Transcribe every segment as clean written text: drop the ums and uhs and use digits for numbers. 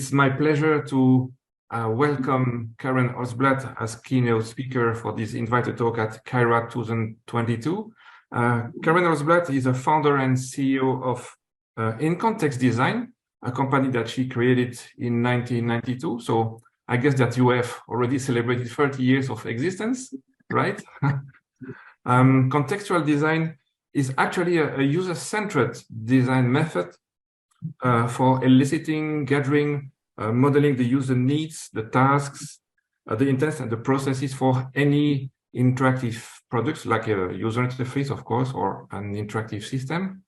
it's my pleasure to welcome Karen Holtzblatt as keynote speaker for this invited talk at Kyra 2022. Karen Holtzblatt is a founder and CEO of Contextual Design, a company that she created in 1992. So I guess that you have already celebrated 30 years of existence, right? Contextual design is actually a user-centered design method for eliciting, gathering, modeling the user needs, the tasks, the intents, and the processes for any interactive products, like a user interface, of course, or an interactive system.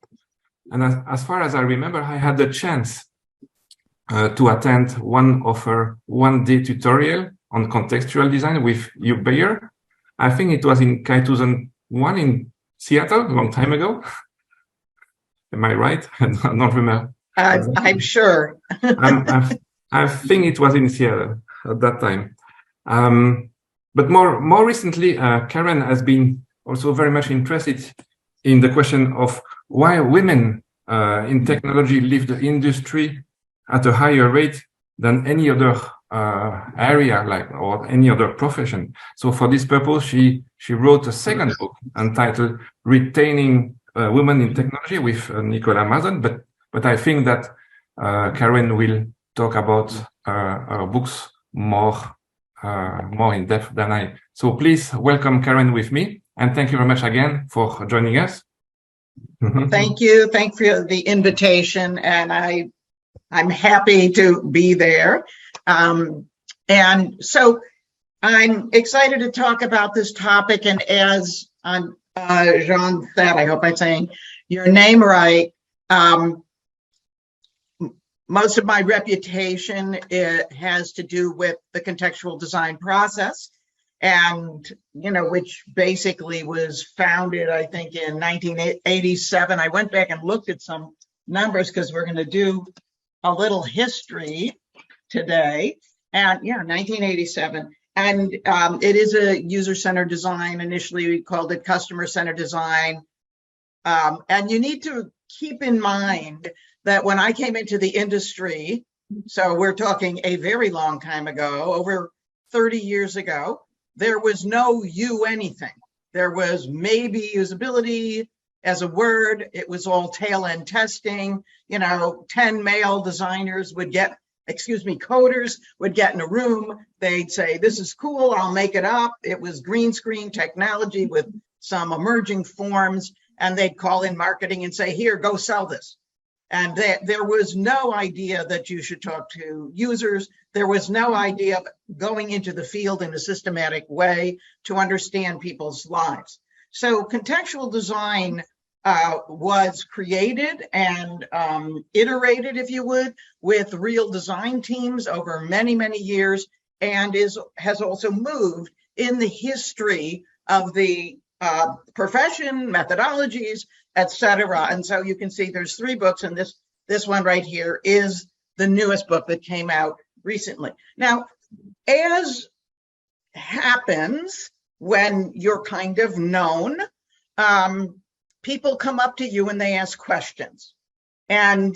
And as far as I remember, I had the chance to attend one of her one-day tutorial on contextual design with Hugh Bayer. I think it was in 2001 in Seattle, a long time ago. Am I right? I don't remember. I'm sure. I think it was in Seattle at that time. But more recently, Karen has been also very much interested in the question of why women in technology leave the industry at a higher rate than any other area, or any other profession. So for this purpose, she wrote a second book entitled "Retaining Women in Technology" with Nicola Mazon. But I think that Karen will talk about her books more in depth than I. So please welcome Karen with me, and thank you very much again for joining us. Thank you. Thank you for the invitation, and I'm happy to be there. And so I'm excited to talk about this topic. And as Jean said, I hope I'm saying your name right. Most of my reputation has to do with the contextual design process, and which basically was founded, I think, in 1987. I went back and looked at some numbers because we're going to do a little history today. And 1987. And it is a user-centered design. Initially, we called it customer-centered design. And you need to keep in mind that when I came into the industry, so we're talking a very long time ago, over 30 years ago, there was no anything. There was maybe usability as a word. It was all tail-end testing. 10 male designers would get, coders would get in a room. They'd say, this is cool, I'll make it up. It was green screen technology with some emerging forms. And they'd call in marketing and say, here, go sell this. And there was no idea that you should talk to users. There was no idea of going into the field in a systematic way to understand people's lives. So contextual design was created and iterated, if you would, with real design teams over many, many years, and has also moved in the history of the profession, methodologies, etc. And so you can see there's 3 books, and this one right here is the newest book that came out recently. Now, as happens when you're kind of known, people come up to you and they ask questions. And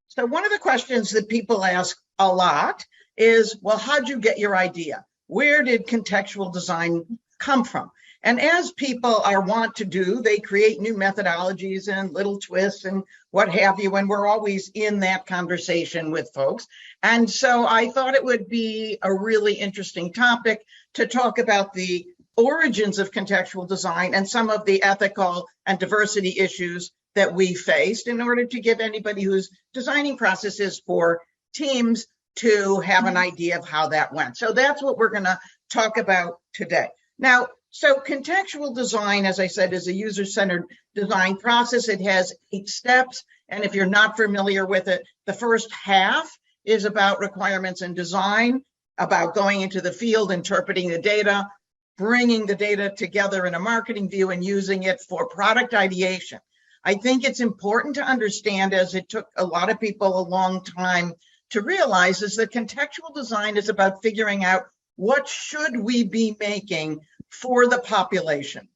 so one of the questions that people ask a lot is, well, how'd you get your idea? Where did contextual design come from? And as people are wont to do, they create new methodologies and little twists and what have you, and we're always in that conversation with folks. And so I thought it would be a really interesting topic to talk about the origins of contextual design and some of the ethical and diversity issues that we faced in order to give anybody who's designing processes for teams to have an idea of how that went. So that's what we're going to talk about today. Now, so contextual design, as I said, is a user-centered design process. It has 8 steps. And if you're not familiar with it, the first half is about requirements and design, about going into the field, interpreting the data, bringing the data together in a marketing view and using it for product ideation. I think it's important to understand, as it took a lot of people a long time to realize, is that contextual design is about figuring out what should we be making for the population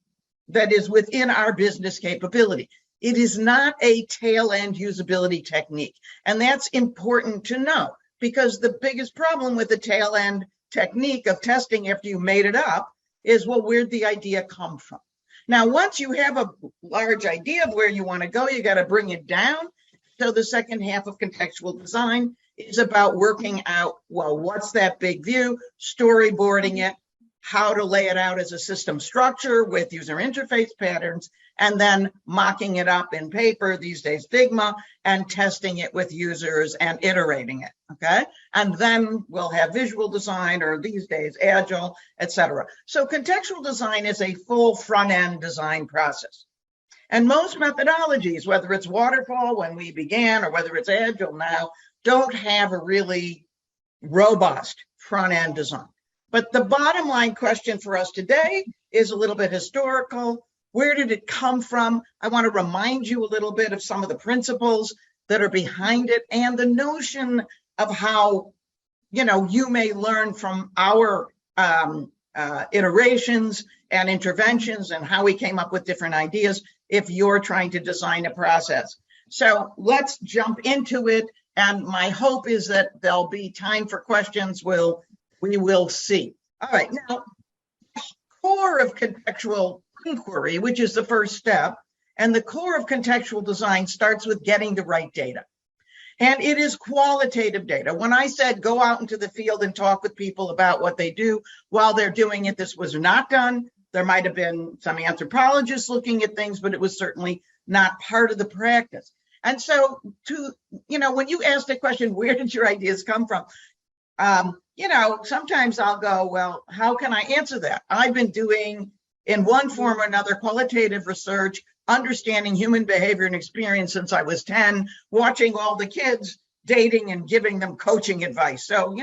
that is within our business capability. It is not a tail-end usability technique. And that's important to know, because the biggest problem with the tail end technique of testing after you made it up is, well, where'd the idea come from? Now, once you have a large idea of where you want to go, you got to bring it down. So the second half of contextual design is about working out, well, what's that big view, storyboarding it, how to lay it out as a system structure with user interface patterns, and then mocking it up in paper, these days Figma, and testing it with users and iterating it, okay? And then we'll have visual design, or these days Agile, etc. So contextual design is a full front-end design process. And most methodologies, whether it's waterfall when we began or whether it's Agile now, don't have a really robust front-end design. But the bottom line question for us today is a little bit historical. Where did it come from? I want to remind you a little bit of some of the principles that are behind it and the notion of how, you may learn from our iterations and interventions and how we came up with different ideas if you're trying to design a process. So let's jump into it. And my hope is that there'll be time for questions. We will see. All right, now, core of contextual inquiry, which is the first step, and the core of contextual design starts with getting the right data. And it is qualitative data. When I said go out into the field and talk with people about what they do while they're doing it, this was not done. There might have been some anthropologists looking at things, but it was certainly not part of the practice. And so when you ask the question, where did your ideas come from? Sometimes I'll go, well, how can I answer that? I've been doing, in one form or another, qualitative research, understanding human behavior and experience since I was 10, watching all the kids dating and giving them coaching advice. So,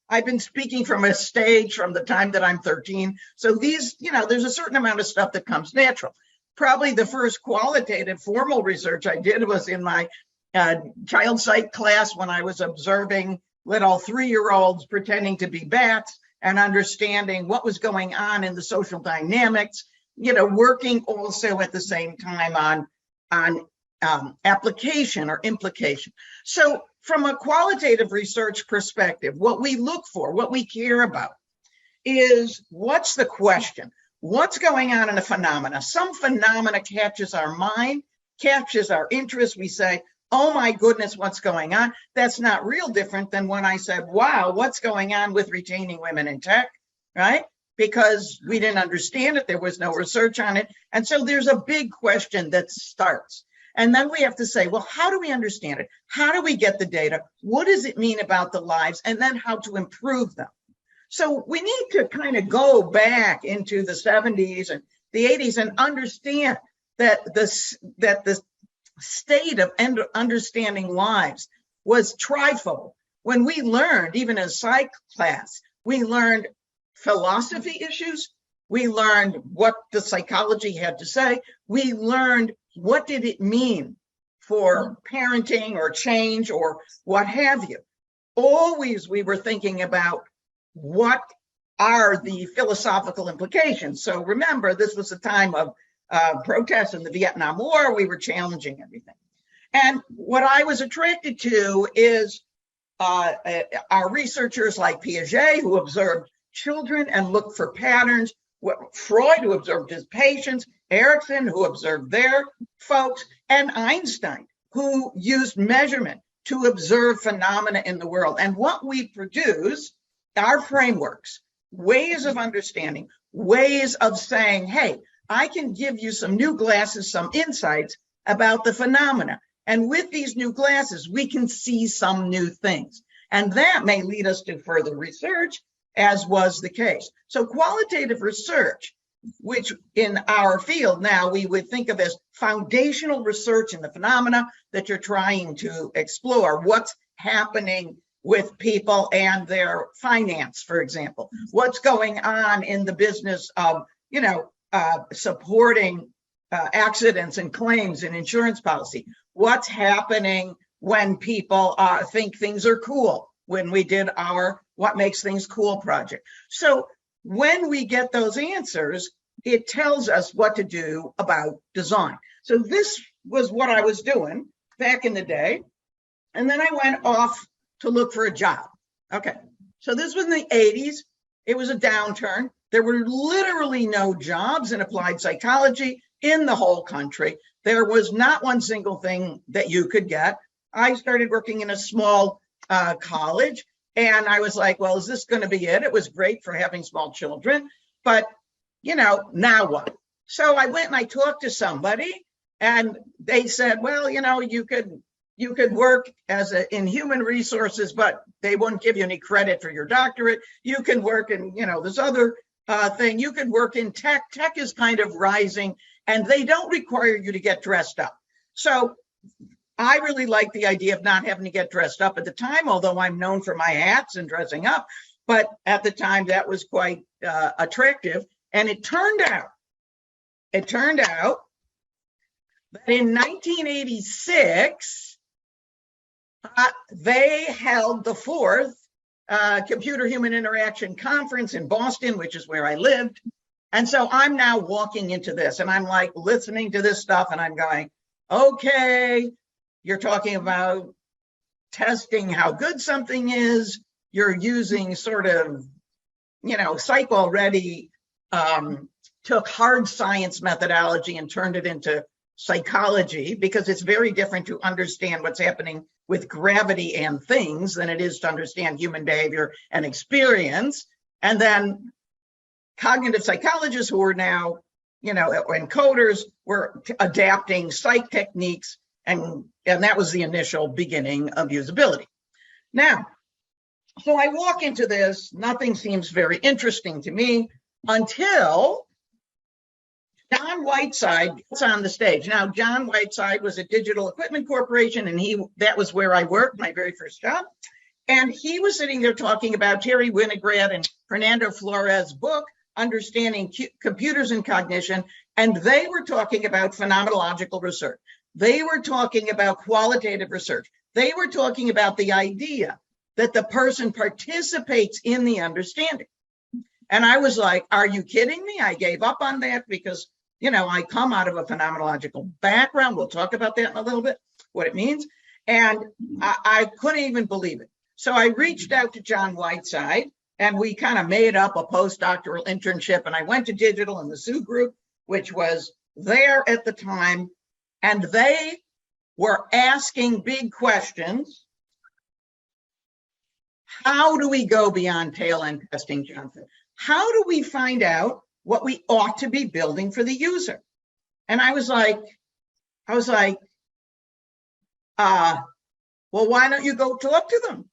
I've been speaking from a stage from the time that I'm 13. So these, there's a certain amount of stuff that comes natural. Probably the first qualitative formal research I did was in my child psych class when I was observing little 3-year-olds pretending to be bats and understanding what was going on in the social dynamics, working also at the same time on application or implication. So from a qualitative research perspective, what we look for, what we care about is, what's the question? What's going on in a phenomena? Some phenomena catches our mind, catches our interest. We say, oh my goodness, what's going on? That's not real different than when I said, wow, what's going on with retaining women in tech, right? Because we didn't understand it. There was no research on it. And so there's a big question that starts. And then we have to say, well, how do we understand it? How do we get the data? What does it mean about the lives? And then how to improve them. So we need to kind of go back into the 70s and the 80s and understand that the state of understanding lives was trifold. When we learned, even in psych class, we learned philosophy issues, we learned what the psychology had to say, we learned what did it mean for parenting or change or what have you. Always we were thinking about what are the philosophical implications. So remember, this was a time of protests in the Vietnam War. We were challenging everything. And what I was attracted to is our researchers like Piaget, who observed children and looked for patterns, Freud, who observed his patients, Erickson, who observed their folks, and Einstein, who used measurement to observe phenomena in the world. And what we produce are frameworks, ways of understanding, ways of saying, hey, I can give you some new glasses, some insights about the phenomena. And with these new glasses, we can see some new things. And that may lead us to further research, as was the case. So qualitative research, which in our field now we would think of as foundational research in the phenomena that you're trying to explore. What's happening with people and their finance, for example? What's going on in the business of, supporting accidents and claims and insurance policy? What's happening when people think things are cool? When we did our What Makes Things Cool project. So when we get those answers, it tells us what to do about design. So this was what I was doing back in the day. And then I went off to look for a job. Okay, so this was in the 80s. It was a downturn. There were literally no jobs in applied psychology in the whole country. There was not one single thing that you could get. I started working in a small college, and I was like, well, is this going to be it? It was great for having small children, but now what? So I went and I talked to somebody, and they said, well, you could work in human resources, but they won't give you any credit for your doctorate. You can work in, this other thing. You could work in tech. Tech is kind of rising, and they don't require you to get dressed up. So I really like the idea of not having to get dressed up at the time, although I'm known for my hats and dressing up. But at the time, that was quite attractive. And it turned out that in 1986, they held the fourth Computer-Human Interaction Conference in Boston, which is where I lived. And so I'm now walking into this, and I'm like listening to this stuff, and I'm going, okay, you're talking about testing how good something is. You're using sort of, psych already took hard science methodology and turned it into psychology, because it's very different to understand what's happening with gravity and things than it is to understand human behavior and experience. And then cognitive psychologists who are now, encoders were adapting psych techniques, and that was the initial beginning of usability. Now, so I walk into this, nothing seems very interesting to me until John Whiteside gets on the stage. Now, John Whiteside was at Digital Equipment Corporation, and that was where I worked, my very first job. And he was sitting there talking about Terry Winograd and Fernando Flores' book, Understanding Computers and Cognition, and they were talking about phenomenological research. They were talking about qualitative research. They were talking about the idea that the person participates in the understanding. And I was like, are you kidding me? I gave up on that because, I come out of a phenomenological background. We'll talk about that in a little bit, what it means. And I couldn't even believe it. So I reached out to John Whiteside, and we kind of made up a postdoctoral internship. And I went to Digital and the Sioux Group, which was there at the time. And they were asking big questions. How do we go beyond tail end testing, Jonathan? How do we find out what we ought to be building for the user? And I was like, well, why don't you go talk to them?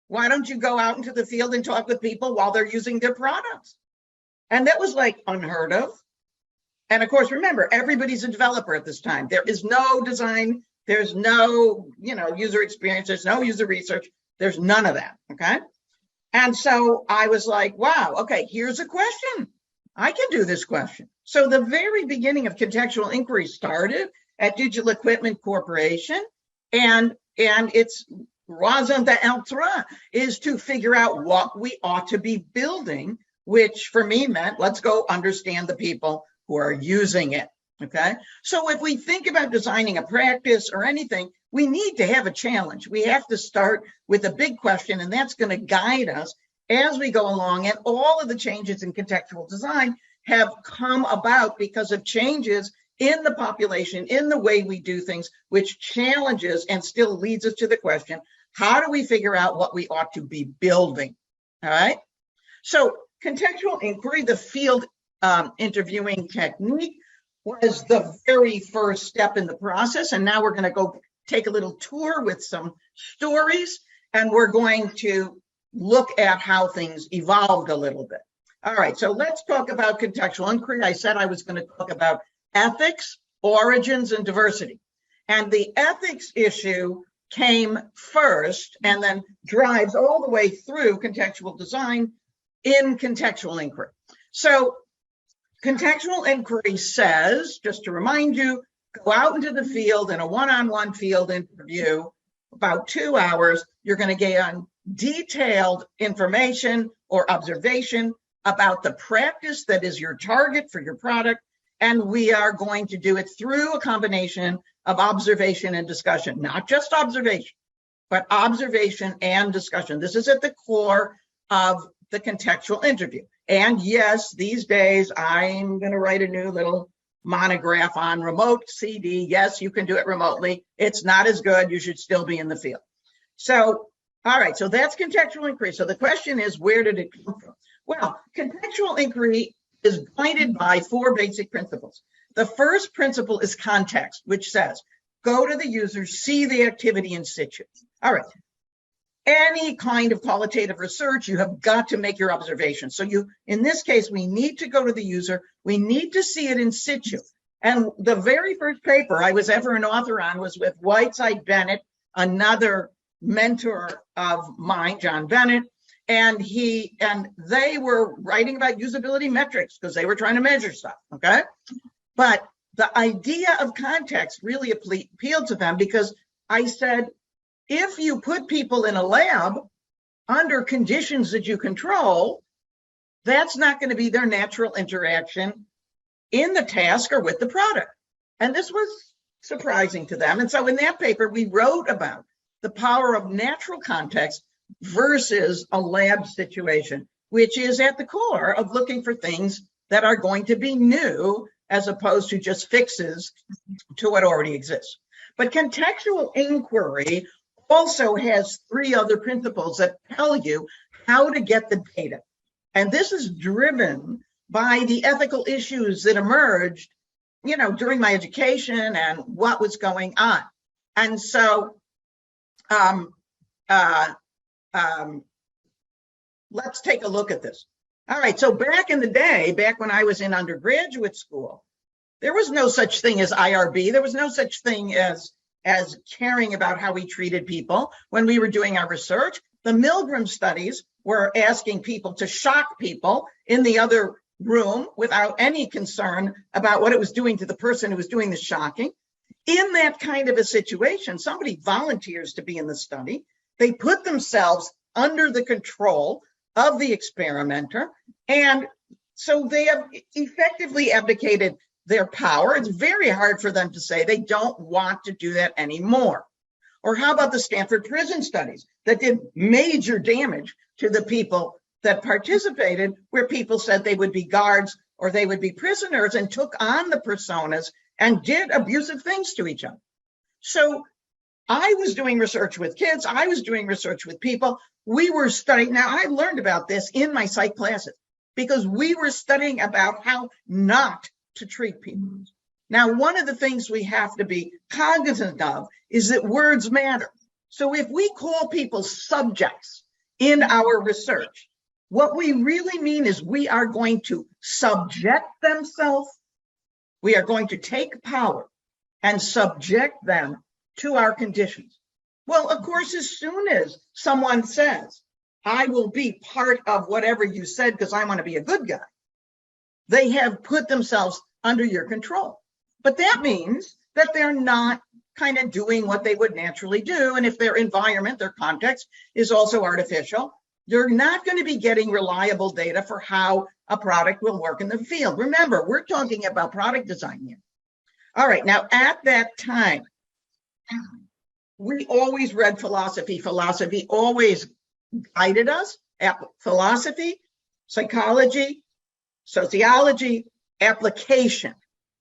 Why don't you go out into the field and talk with people while they're using their products? And that was like unheard of. And of course, remember, everybody's a developer at this time. There is no design. There's no, user experience. There's no user research. There's none of that, okay? And so I was like, wow, okay, here's a question. I can do this question. So the very beginning of Contextual Inquiry started at Digital Equipment Corporation, and its raison d'être is to figure out what we ought to be building, which for me meant, let's go understand the people who are using it, okay? So if we think about designing a practice or anything, we need to have a challenge. We have to start with a big question, and that's going to guide us as we go along. And all of the changes in contextual design have come about because of changes in the population, in the way we do things, which challenges and still leads us to the question, how do we figure out what we ought to be building? All right. So contextual inquiry, the field interviewing technique, was the very first step in the process. And now we're going to go take a little tour with some stories, and we're going to look at how things evolved a little bit. All right, so let's talk about contextual inquiry. I said I was going to talk about ethics, origins, and diversity. And the ethics issue came first and then drives all the way through contextual design in contextual inquiry. So contextual inquiry says, just to remind you, go out into the field in a one-on-one field interview, about 2 hours. You're going to get detailed information or observation about the practice that is your target for your product. And we are going to do it through a combination of observation and discussion, not just observation. but observation and discussion. This is at the core of the contextual interview. And yes, these days I'm going to write a new little monograph on remote CD. Yes, you can do it remotely. It's not as good. You should still be in the field. So, all right, so that's contextual inquiry. So the question is, where did it come from? Well, contextual inquiry is guided by 4 basic principles. The first principle is context, which says, go to the user, see the activity in situ. All right. Any kind of qualitative research, you have got to make your observations. So in this case, we need to go to the user. We need to see it in situ. And the very first paper I was ever an author on was with Whiteside Bennett, another mentor of mine, John Bennett. And they were writing about usability metrics because they were trying to measure stuff, okay? But the idea of context really appealed to them because I said, if you put people in a lab under conditions that you control, that's not going to be their natural interaction in the task or with the product. And this was surprising to them. And so in that paper, we wrote about the power of natural context versus a lab situation, which is at the core of looking for things that are going to be new as opposed to just fixes to what already exists. But contextual inquiry also has 3 other principles that tell you how to get the data. And this is driven by the ethical issues that emerged, during my education and what was going on. And so let's take a look at this. All right, so back in the day, back when I was in undergraduate school, there was no such thing as IRB. There was no such thing as caring about how we treated people when we were doing our research. The Milgram studies were asking people to shock people in the other room without any concern about what it was doing to the person who was doing the shocking. In that kind of a situation, somebody volunteers to be in the study. They put themselves under the control of the experimenter. And so they have effectively abdicated their power. It's very hard for them to say they don't want to do that anymore. Or how about the Stanford prison studies that did major damage to the people that participated, where people said they would be guards or they would be prisoners and took on the personas and did abusive things to each other. So I was doing research with kids. I was doing research with people. We were studying. Now, I learned about this in my psych classes because we were studying about how not to treat people. Now, one of the things we have to be cognizant of is that words matter. So if we call people subjects in our research, what we really mean is we are going to subject themselves. We are going to take power and subject them to our conditions. Well, of course, as soon as someone says, I will be part of whatever you said because I want to be a good guy, they have put themselves under your control. But that means that they're not kind of doing what they would naturally do. And if their environment, their context is also artificial, you're not going to be getting reliable data for how a product will work in the field. Remember, we're talking about product design here. All right, now at that time, we always read philosophy. Philosophy always guided us. Philosophy, psychology, sociology, application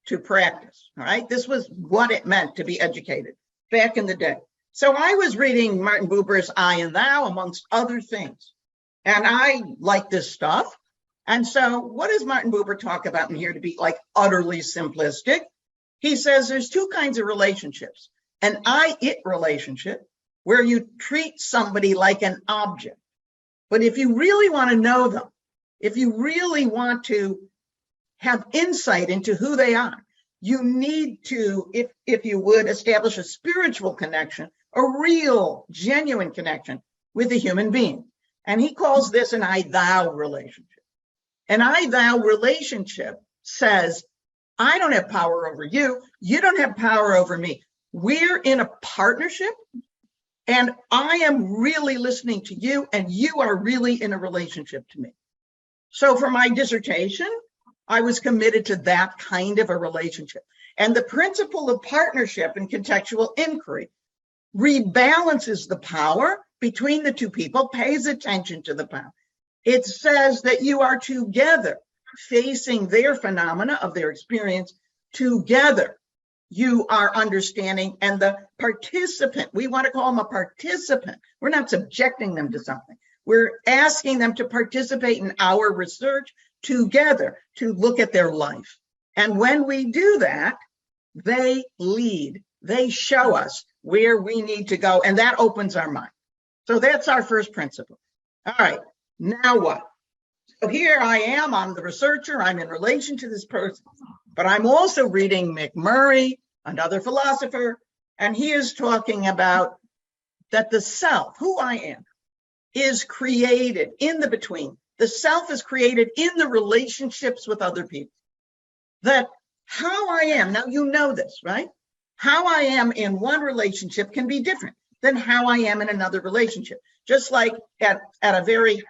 to practice. All right, this was what it meant to be educated back in the day. So I was reading Martin Buber's I and Thou, amongst other things. And I like this stuff. And so what does Martin Buber talk about in here to be like utterly simplistic? He says there's 2 kinds of relationships. An I-it relationship, where you treat somebody like an object. But if you really want to know them, if you really want to have insight into who they are, you need to, if you would, establish a spiritual connection, a real, genuine connection with a human being. And he calls this an I-thou relationship. An I-thou relationship says, I don't have power over you. You don't have power over me. We're in a partnership, and I am really listening to you, and you are really in a relationship to me. So for my dissertation, I was committed to that kind of a relationship. And the principle of partnership in contextual inquiry rebalances the power between the two people, pays attention to the power. It says that you are together facing their phenomena of their experience together. You are understanding, and the participant, we want to call them a participant. We're not subjecting them to something. We're asking them to participate in our research together to look at their life. And when we do that, they lead, they show us where we need to go, and that opens our mind. So that's our first principle. All right, now what? So here I am, I'm the researcher, I'm in relation to this person, but I'm also reading McMurray, another philosopher, and he is talking about that the self, who I am, is created in the between. The self is created in the relationships with other people. That how I am, now you know this, right? How I am in one relationship can be different than how I am in another relationship. Just like at a very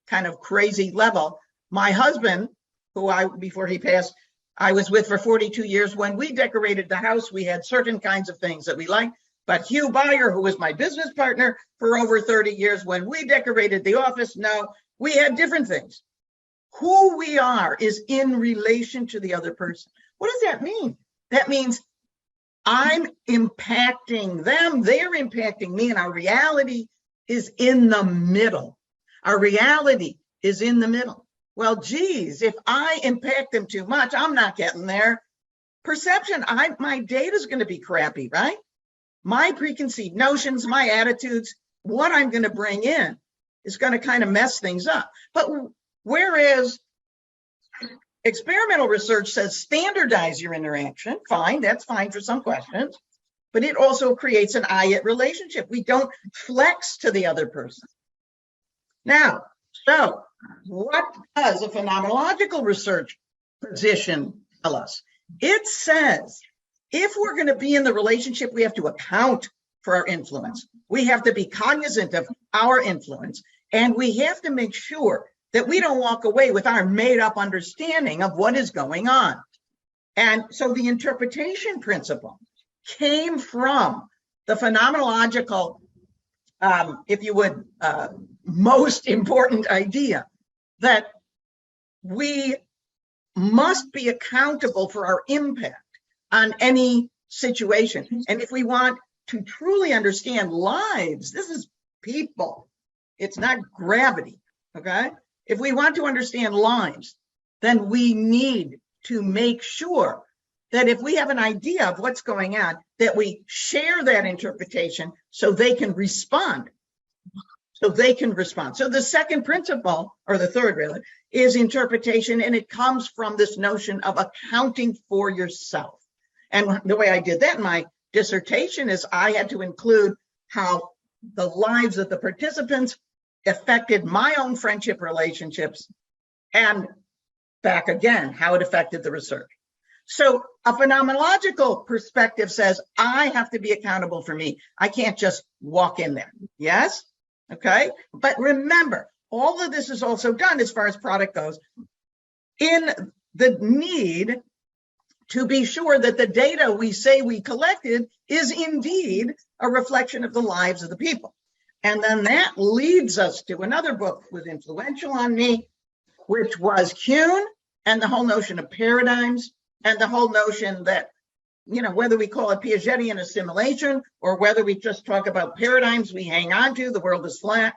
kind of crazy level, my husband, who before he passed, I was with for 42 years. When we decorated the house, we had certain kinds of things that we liked. But Hugh Beyer, who was my business partner for over 30 years, when we decorated the office, no, we had different things. Who we are is in relation to the other person. What does that mean? That means I'm impacting them, they're impacting me, and our reality is in the middle. Our reality is in the middle. Well, geez, if I impact them too much, I'm not getting their perception. My data is going to be crappy, right? My preconceived notions, my attitudes, what I'm going to bring in is going to kind of mess things up. But whereas experimental research says standardize your interaction, fine, that's fine for some questions, but it also creates an I-it relationship. We don't flex to the other person. Now, so what does a phenomenological research position tell us? It says if we're going to be in the relationship, we have to account for our influence. We have to be cognizant of our influence, and we have to make sure that we don't walk away with our made-up understanding of what is going on. And so the interpretation principle came from the phenomenological, if you would, most important idea that we must be accountable for our impact on any situation. And if we want to truly understand lives, this is people, it's not gravity, okay? If we want to understand lives, then we need to make sure that if we have an idea of what's going on, that we share that interpretation so they can respond. So the second principle, or the third really, is interpretation, and it comes from this notion of accounting for yourself. And the way I did that in my dissertation is I had to include how the lives of the participants affected my own friendship relationships, and back again, how it affected the research. So a phenomenological perspective says, I have to be accountable for me. I can't just walk in there. Yes? Okay. But remember, all of this is also done as far as product goes in the need to be sure that the data we say we collected is indeed a reflection of the lives of the people. And then that leads us to another book that was influential on me, which was Kuhn and the whole notion of paradigms, and the whole notion that, you know, whether we call it Piagetian assimilation or whether we just talk about paradigms we hang on to, the world is flat,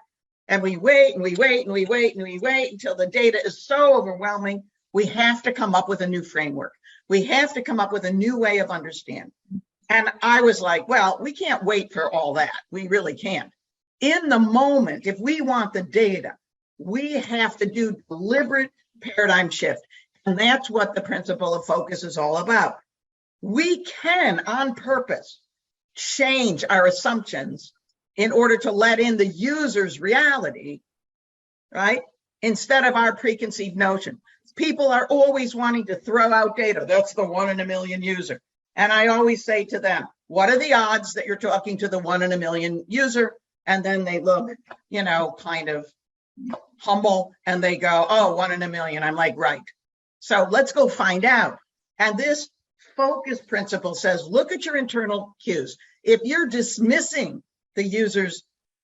and we wait and we wait and we wait and we wait until the data is so overwhelming, we have to come up with a new framework. We have to come up with a new way of understanding. And I was like, well, we can't wait for all that. We really can't. In the moment, if we want the data, we have to do deliberate paradigm shift. And that's what the principle of focus is all about. We can, on purpose, change our assumptions in order to let in the user's reality, right? Instead of our preconceived notion. People are always wanting to throw out data. That's the 1 in a million user. And I always say to them, what are the odds that you're talking to the 1 in a million user? And then they look, you know, kind of humble, and they go, oh, 1 in a million. I'm like, right. So let's go find out. And this focus principle says, look at your internal cues. If you're dismissing the user's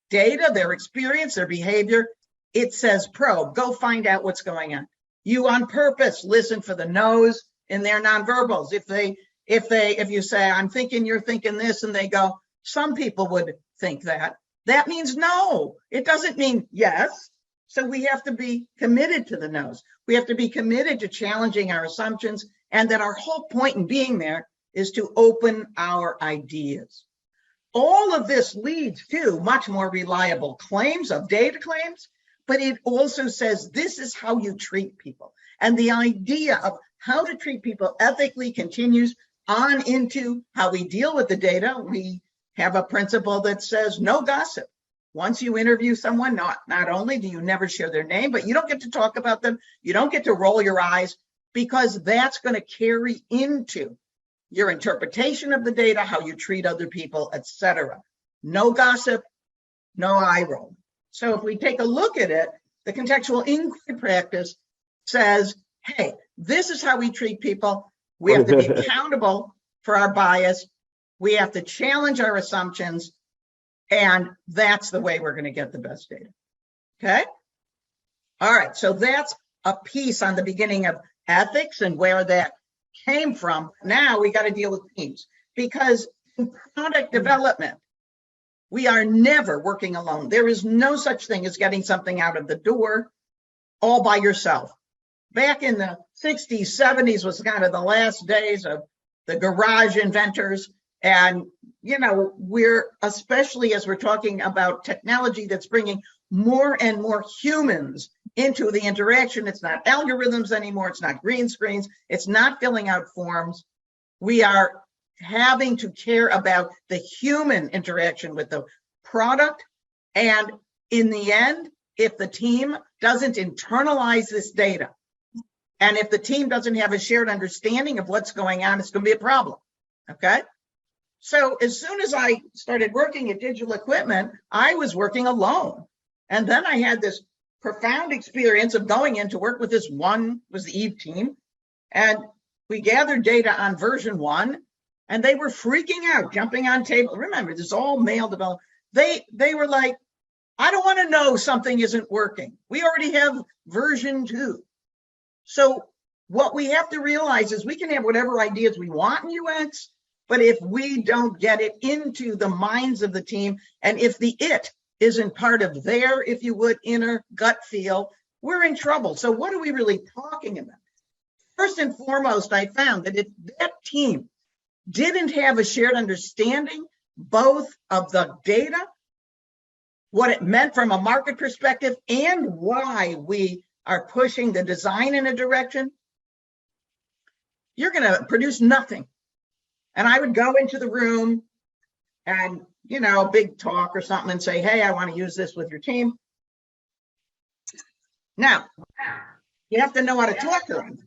data, their experience, their behavior, it says probe, go find out what's going on. You on purpose listen for the no's in their nonverbals. If you say, I'm thinking you're thinking this, and they go, some people would think that means no. It doesn't mean yes. So we have to be committed to the no's. We have to be committed to challenging our assumptions, and that our whole point in being there is to open our ideas. All of this leads to much more reliable claims of data claims, but it also says this is how you treat people. And the idea of how to treat people ethically continues on into how we deal with the data. We have a principle that says no gossip. Once you interview someone, not only do you never share their name, but you don't get to talk about them. You don't get to roll your eyes, because that's going to carry into your interpretation of the data, how you treat other people, etc. No gossip, no eye roll. So if we take a look at it, the contextual inquiry practice says, hey, this is how we treat people. We have to be accountable for our bias. We have to challenge our assumptions. And that's the way we're going to get the best data. Okay? All right, so that's a piece on the beginning of ethics and where that came from. Now we got to deal with teams, because in product development, we are never working alone. There is no such thing as getting something out of the door all by yourself. Back in the 60s, 70s was kind of the last days of the garage inventors. And, you know, we're, especially as we're talking about technology that's bringing more and more humans into the interaction. It's not algorithms anymore. It's not green screens. It's not filling out forms. We are having to care about the human interaction with the product. And in the end, if the team doesn't internalize this data, and if the team doesn't have a shared understanding of what's going on, it's going to be a problem. Okay. So as soon as I started working at Digital Equipment, I was working alone. And then I had this profound experience of going in to work with this one, was the Eve team. And we gathered data on version 1, and they were freaking out, jumping on table. Remember, this is all male developed. They were like, I don't want to know something isn't working. We already have version 2. So what we have to realize is we can have whatever ideas we want in UX, but if we don't get it into the minds of the team, and if the it isn't part of their, if you would, inner gut feel, we're in trouble. So what are we really talking about? First and foremost, I found that if that team didn't have a shared understanding, both of the data, what it meant from a market perspective, and why we are pushing the design in a direction, you're going to produce nothing. And I would go into the room and, you know, a big talk or something and say, hey, I want to use this with your team. Now, you have to know how to talk to them.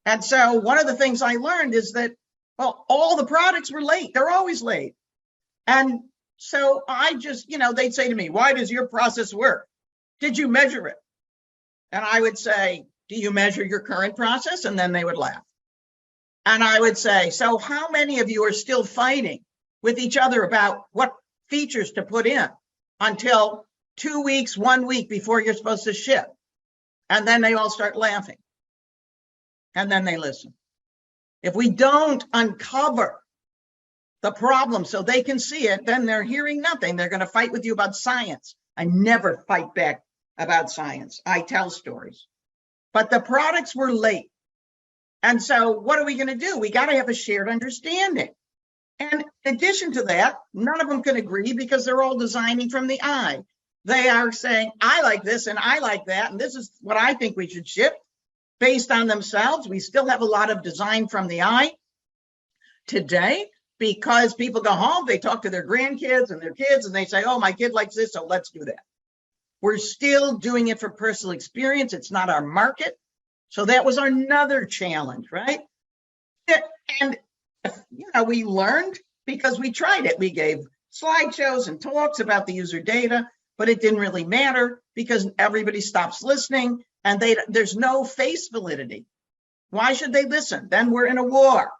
And so one of the things I learned is that, well, all the products were late. They're always late. And so I just, you know, they'd say to me, why does your process work? Did you measure it? And I would say, do you measure your current process? And then they would laugh. And I would say, so how many of you are still fighting with each other about what features to put in until 2 weeks, 1 week before you're supposed to ship? And then they all start laughing. And then they listen. If we don't uncover the problem so they can see it, then they're hearing nothing. They're going to fight with you about science. I never fight back about science. I tell stories. But the products were late. And so what are we going to do? We got to have a shared understanding. And in addition to that, none of them can agree because they're all designing from the eye. They are saying, I like this and I like that, and this is what I think we should ship based on themselves. We still have a lot of design from the eye today because people go home, they talk to their grandkids and their kids, and they say, oh, my kid likes this, so let's do that. We're still doing it for personal experience. It's not our market. So that was another challenge, right? And, you know, we learned because we tried it. We gave slideshows and talks about the user data, but it didn't really matter because everybody stops listening and there's no face validity. Why should they listen? Then we're in a war.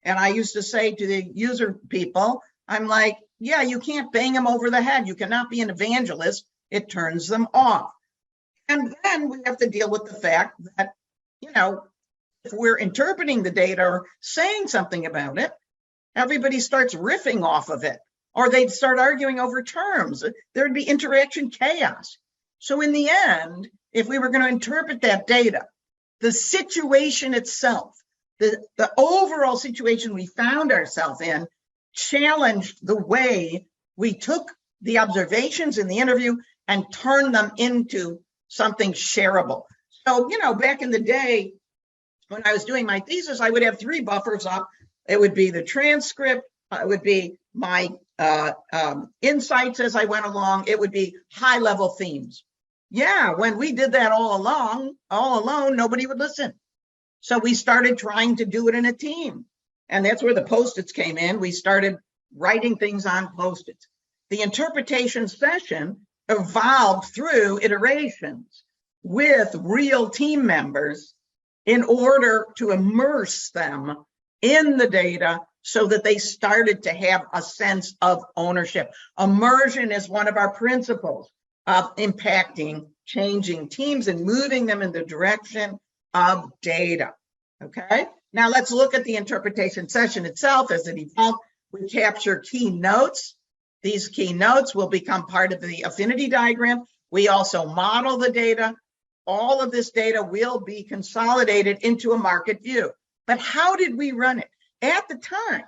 And I used to say to the user people, I'm like, yeah, you can't bang them over the head. You cannot be an evangelist. It turns them off. And then we have to deal with the fact that, if we're interpreting the data or saying something about it, everybody starts riffing off of it, or they'd start arguing over terms. There'd be interaction chaos. So in the end, if we were going to interpret that data, the situation itself, the overall situation we found ourselves in, challenged the way we took the observations in the interview and turned them into something shareable. So, back in the day, when I was doing my thesis, I would have 3 buffers up. It would be the transcript, it would be my insights as I went along, it would be high-level themes. Yeah, when we did that all alone, nobody would listen. So we started trying to do it in a team. And that's where the Post-its came in. We started writing things on Post-its. The interpretation session evolved through iterations with real team members in order to immerse them in the data so that they started to have a sense of ownership. Immersion is one of our principles of impacting, changing teams and moving them in the direction of data. Okay, now let's look at the interpretation session itself as it evolved. We capture key notes. These key notes will become part of the affinity diagram. We also model the data. All of this data will be consolidated into a market view. But how did we run it? At the time,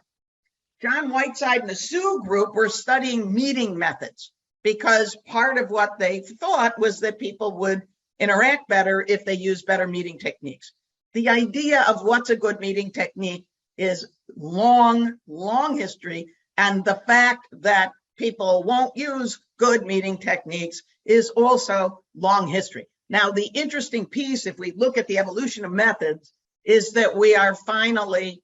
John Whiteside and the Sue group were studying meeting methods because part of what they thought was that people would interact better if they used better meeting techniques. The idea of what's a good meeting technique is long history, and the fact that people won't use good meeting techniques is also long history. Now, the interesting piece, if we look at the evolution of methods, is that we are finally,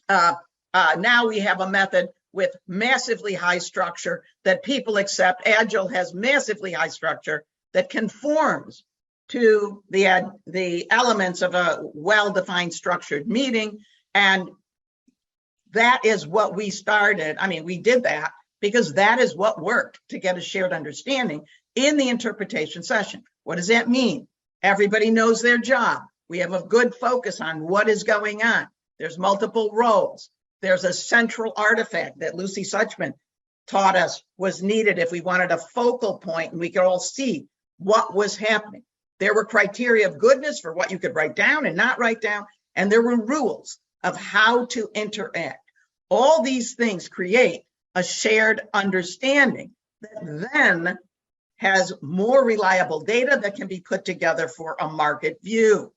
now we have a method with massively high structure that people accept. Agile has massively high structure that conforms to the elements of a well-defined structured meeting. And that is what we started. I mean, we did that because that is what worked to get a shared understanding in the interpretation session. What does that mean? Everybody knows their job. We have a good focus on what is going on. There's multiple roles. There's a central artifact that Lucy Suchman taught us was needed if we wanted a focal point and we could all see what was happening. There were criteria of goodness for what you could write down and not write down, and there were rules of how to interact. All these things create a shared understanding that then has more reliable data that can be put together for a market view.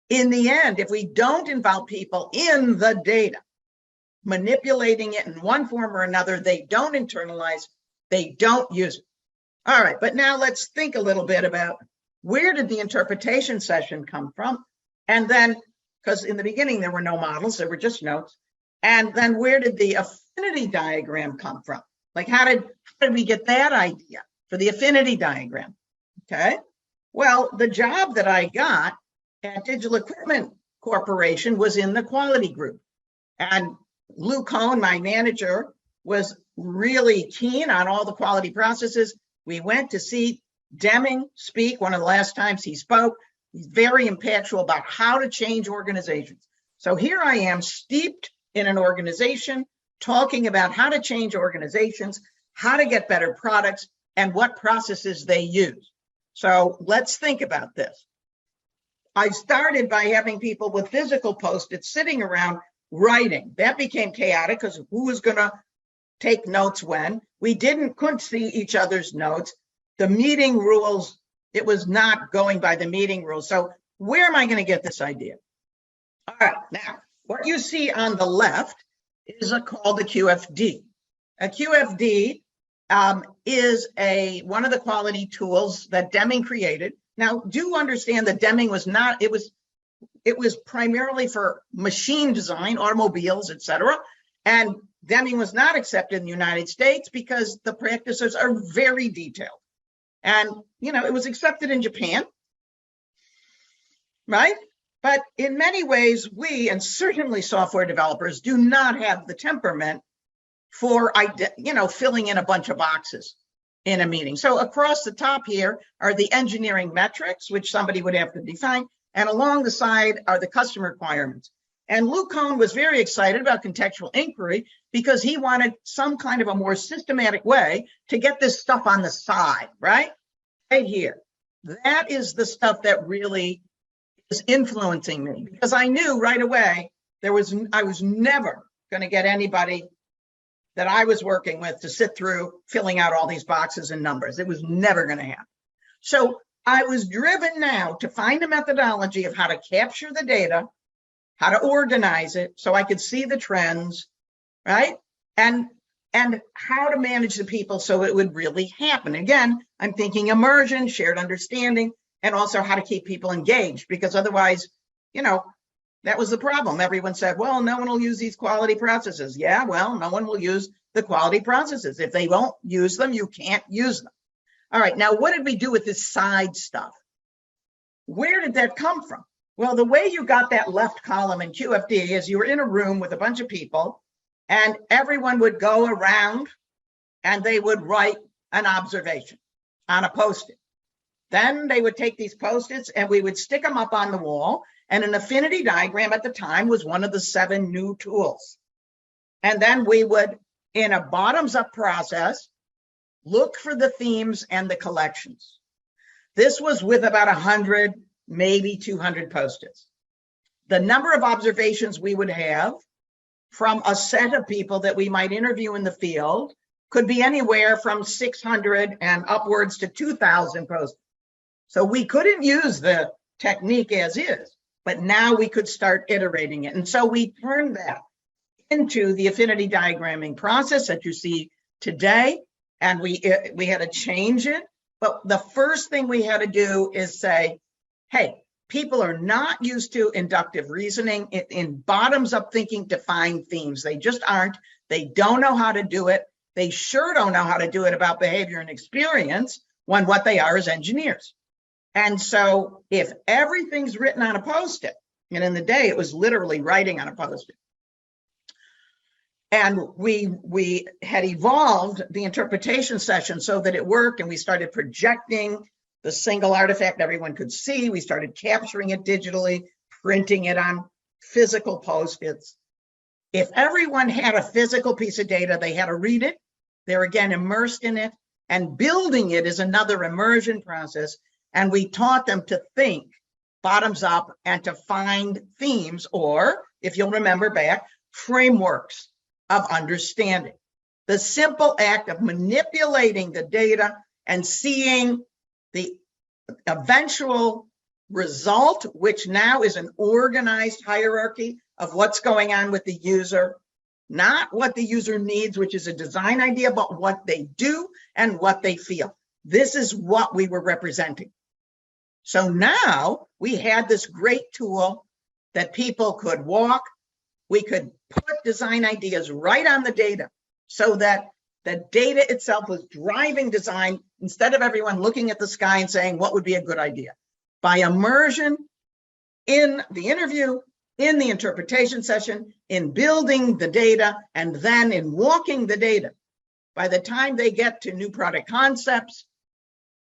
In the end, if we don't involve people in the data, manipulating it in one form or another, they don't internalize, they don't use it. All right, but now let's think a little bit about where did the interpretation session come from? And then, because in the beginning there were no models, there were just notes. And then where did the affinity diagram come from? Like how did we get that idea for the affinity diagram? Okay, well, the job that I got at Digital Equipment Corporation was in the quality group. And Lou Cohn, my manager, was really keen on all the quality processes. We went to see Deming speak one of the last times he spoke. He's very impactful about how to change organizations. So here I am steeped in an organization talking about how to change organizations, how to get better products, and what processes they use. So let's think about this. I started by having people with physical Post-its sitting around writing. That became chaotic because who was going to take notes when? We couldn't see each other's notes. The meeting rules, it was not going by the meeting rules. So where am I going to get this idea? All right, now, what you see on the left is called a QFD. A QFD is one of the quality tools that Deming created. Now, do understand that Deming was not, it was primarily for machine design, automobiles, etc. And Deming was not accepted in the United States because the practices are very detailed. And, it was accepted in Japan, right? But in many ways, we, and certainly software developers, do not have the temperament for, filling in a bunch of boxes in a meeting. So across the top here are the engineering metrics, which somebody would have to define, and along the side are the customer requirements. And Luke Cohn was very excited about contextual inquiry because he wanted some kind of a more systematic way to get this stuff on the side, right? Right here. That is the stuff that really is influencing me, because I knew right away I was never going to get anybody that I was working with to sit through filling out all these boxes and numbers. It was never going to happen. So I was driven now to find a methodology of how to capture the data, how to organize it so I could see the trends, right? And how to manage the people so it would really happen. Again, I'm thinking immersion, shared understanding, and also how to keep people engaged, because otherwise, that was the problem. Everyone said, well, no one will use these quality processes. Yeah, well, no one will use the quality processes. If they won't use them, you can't use them. All right, now what did we do with this side stuff? Where did that come from? Well, the way you got that left column in QFD is you were in a room with a bunch of people, and everyone would go around and they would write an observation on a Post-it. Then they would take these Post-its and we would stick them up on the wall. And an affinity diagram at the time was one of the 7 new tools. And then we would, in a bottoms-up process, look for the themes and the collections. This was with about 100, maybe 200 Post-its. The number of observations we would have from a set of people that we might interview in the field could be anywhere from 600 and upwards to 2,000 Post-its. So we couldn't use the technique as is, but now we could start iterating it. And so we turned that into the affinity diagramming process that you see today. And we had to change it. But the first thing we had to do is say, hey, people are not used to inductive reasoning in bottoms-up thinking to find themes. They just aren't. They don't know how to do it. They sure don't know how to do it about behavior and experience when what they are is engineers. And so if everything's written on a Post-it, and in the day it was literally writing on a Post-it, and we had evolved the interpretation session so that it worked, and we started projecting the single artifact everyone could see. We started capturing it digitally, printing it on physical Post-its. If everyone had a physical piece of data, they had to read it. They're again immersed in it, and building it is another immersion process. And we taught them to think bottoms up and to find themes, or if you'll remember back, frameworks of understanding. The simple act of manipulating the data and seeing the eventual result, which now is an organized hierarchy of what's going on with the user, not what the user needs, which is a design idea, but what they do and what they feel. This is what we were representing. So now we had this great tool that people could walk. We could put design ideas right on the data so that the data itself was driving design instead of everyone looking at the sky and saying, what would be a good idea? By immersion in the interview, in the interpretation session, in building the data, and then in walking the data. By the time they get to new product concepts,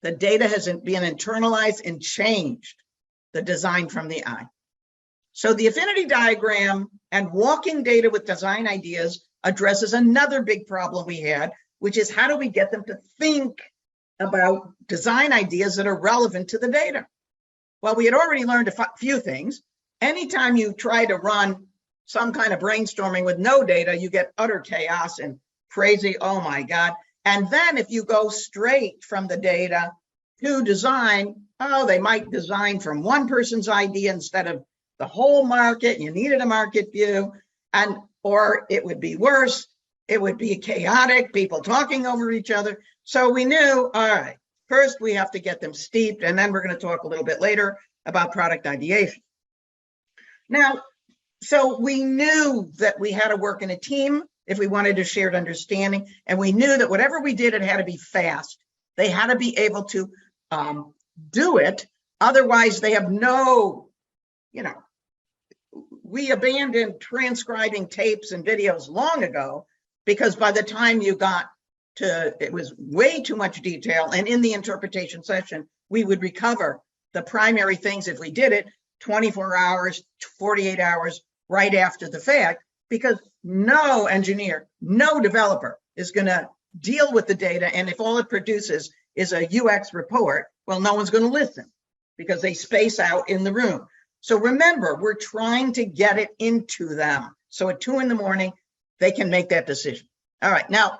the data has been internalized and changed the design from the eye. So the affinity diagram and walking data with design ideas addresses another big problem we had, which is how do we get them to think about design ideas that are relevant to the data? Well, we had already learned a few things. Anytime you try to run some kind of brainstorming with no data, you get utter chaos and crazy, oh my God. And then if you go straight from the data to design, oh, they might design from one person's idea instead of the whole market. You needed a market view, or it would be worse. It would be chaotic, people talking over each other. So we knew, all right, first we have to get them steeped, and then we're going to talk a little bit later about product ideation. Now, so we knew that we had to work in a team if we wanted a shared understanding, and we knew that whatever we did, it had to be fast. They had to be able to do it. Otherwise, they have no, we abandoned transcribing tapes and videos long ago because by the time you got to, it was way too much detail. And in the interpretation session, we would recover the primary things if we did it 24 hours, 48 hours right after the fact, because no engineer, no developer is going to deal with the data. And if all it produces is a UX report, well, no one's going to listen because they space out in the room. So remember, we're trying to get it into them. So at 2 in the morning, they can make that decision. All right. Now,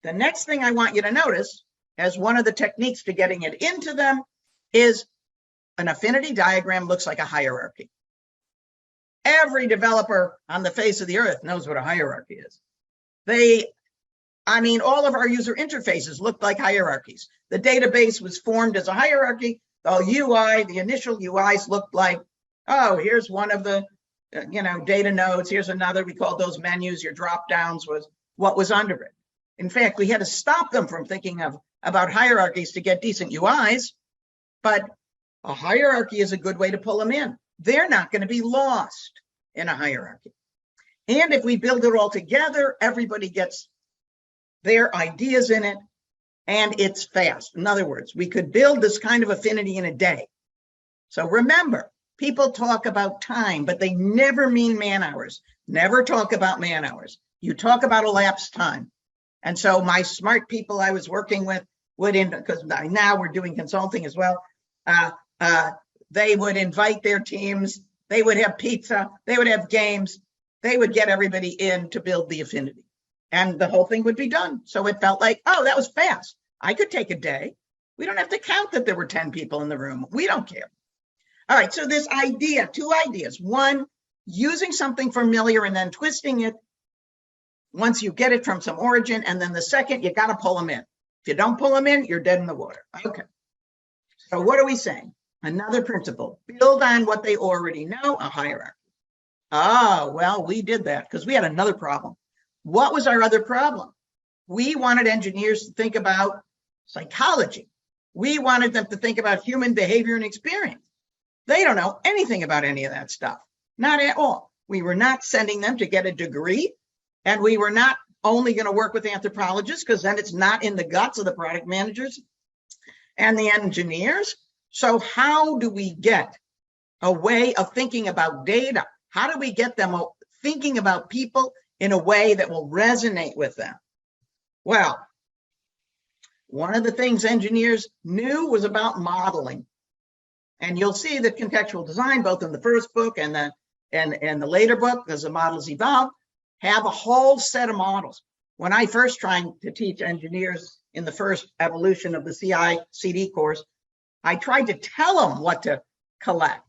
the next thing I want you to notice as one of the techniques to getting it into them is an affinity diagram looks like a hierarchy. Every developer on the face of the earth knows what a hierarchy is. All of our user interfaces look like hierarchies. The database was formed as a hierarchy. The UI, the initial UIs looked like, oh, here's one of the, data nodes. Here's another. We called those menus. Your drop downs was what was under it. In fact, we had to stop them from thinking about hierarchies to get decent UIs, but a hierarchy is a good way to pull them in. They're not going to be lost in a hierarchy. And if we build it all together, everybody gets their ideas in it, and it's fast. In other words, we could build this kind of affinity in a day. So remember, people talk about time, but they never mean man hours. Never talk about man hours. You talk about elapsed time. And so my smart people I was working with because now we're doing consulting as well, they would invite their teams, they would have pizza, they would have games, they would get everybody in to build the affinity. And the whole thing would be done. So it felt like, oh, that was fast. I could take a day. We don't have to count that there were 10 people in the room. We don't care. All right, so this idea, 2 ideas. One, using something familiar and then twisting it once you get it from some origin. And then the second, you got to pull them in. If you don't pull them in, you're dead in the water. Okay. So what are we saying? Another principle, build on what they already know, a hierarchy. Oh, well, we did that because we had another problem. What was our other problem? We wanted engineers to think about psychology. We wanted them to think about human behavior and experience. They don't know anything about any of that stuff. Not at all. We were not sending them to get a degree, and we were not only going to work with anthropologists because then it's not in the guts of the product managers and the engineers. So how do we get a way of thinking about data? How do we get them thinking about people in a way that will resonate with them? Well, one of the things engineers knew was about modeling. And you'll see that contextual design, both in the first book and the later book, as the models evolve, have a whole set of models. When I first tried to teach engineers in the first evolution of the CI/CD course, I tried to tell them what to collect,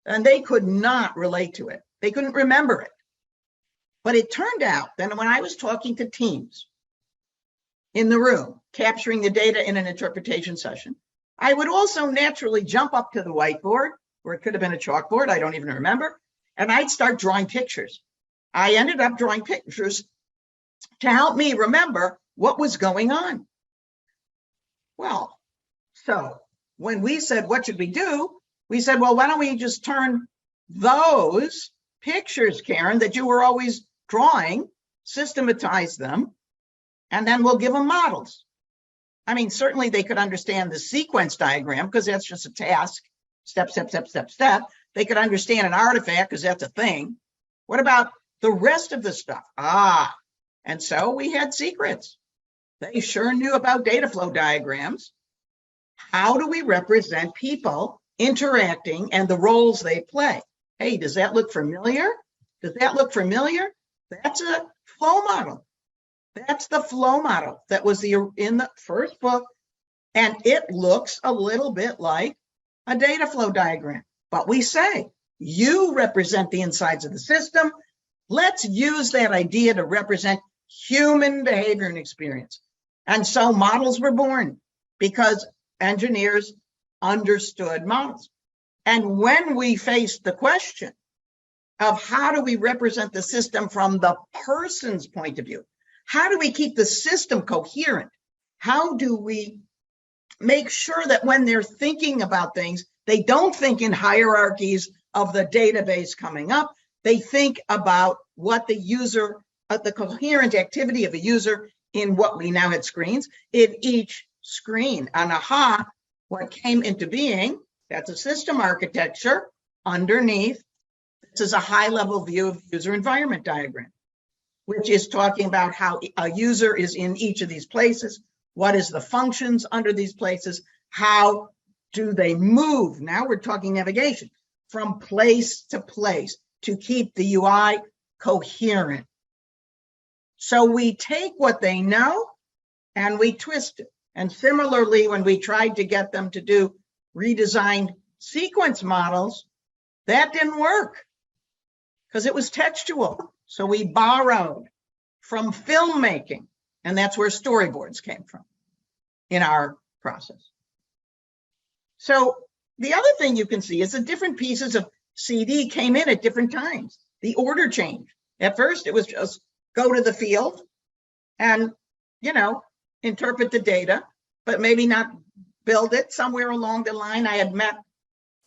and they could not relate to it. They couldn't remember it. But it turned out that when I was talking to teams in the room, capturing the data in an interpretation session, I would also naturally jump up to the whiteboard, or it could have been a chalkboard, I don't even remember, and I'd start drawing pictures. I ended up drawing pictures to help me remember what was going on. Well, so when we said, what should we do? We said, well, why don't we just turn those pictures, Karen, that you were always drawing, systematize them, and then we'll give them models. I mean, certainly they could understand the sequence diagram because that's just a task, step, step, step, step, step. They could understand an artifact because that's a thing. What about the rest of the stuff? And so we had secrets. They sure knew about data flow diagrams. How do we represent people interacting and the roles they play? Hey, does that look familiar? Does that look familiar? That's a flow model. That's the flow model that was in the first book. And it looks a little bit like a data flow diagram. But we say, you represent the insides of the system. Let's use that idea to represent human behavior and experience. And so models were born because engineers understood models. And when we faced the question of how do we represent the system from the person's point of view, how do we keep the system coherent? How do we make sure that when they're thinking about things, they don't think in hierarchies of the database coming up. They think about what the user the coherent activity of a user in what we now had screens, in each screen. And aha, what came into being, that's a system architecture underneath. This is a high-level view of user environment diagram, which is talking about how a user is in each of these places. What is the functions under these places? How do they move? Now we're talking navigation from place to place to keep the UI coherent. So we take what they know and we twist it. And similarly, when we tried to get them to do redesigned sequence models, that didn't work because it was textual. So we borrowed from filmmaking, and that's where storyboards came from in our process. So the other thing you can see is the different pieces of CD came in at different times. The order changed. At first, it was just go to the field and, interpret the data, but maybe not build it. Somewhere along the line, I had met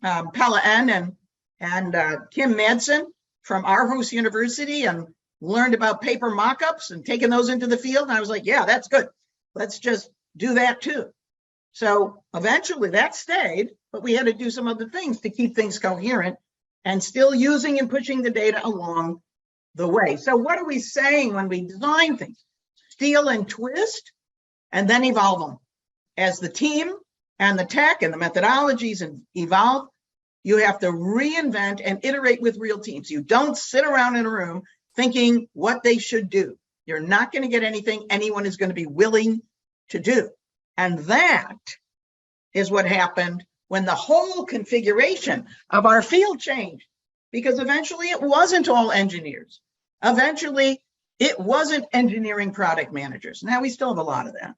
Pella N and Kim Madsen from Aarhus University and learned about paper mock-ups and taking those into the field. And I was like, yeah, that's good. Let's just do that too. So eventually that stayed, but we had to do some other things to keep things coherent and still using and pushing the data along the way. So what are we saying when we design things? Steal and twist, and then evolve them. As the team and the tech and the methodologies and evolve, you have to reinvent and iterate with real teams. You don't sit around in a room thinking what they should do. You're not going to get anything anyone is going to be willing to do. And that is what happened when the whole configuration of our field changed, because eventually it wasn't all engineers. Eventually it wasn't engineering product managers. Now we still have a lot of that,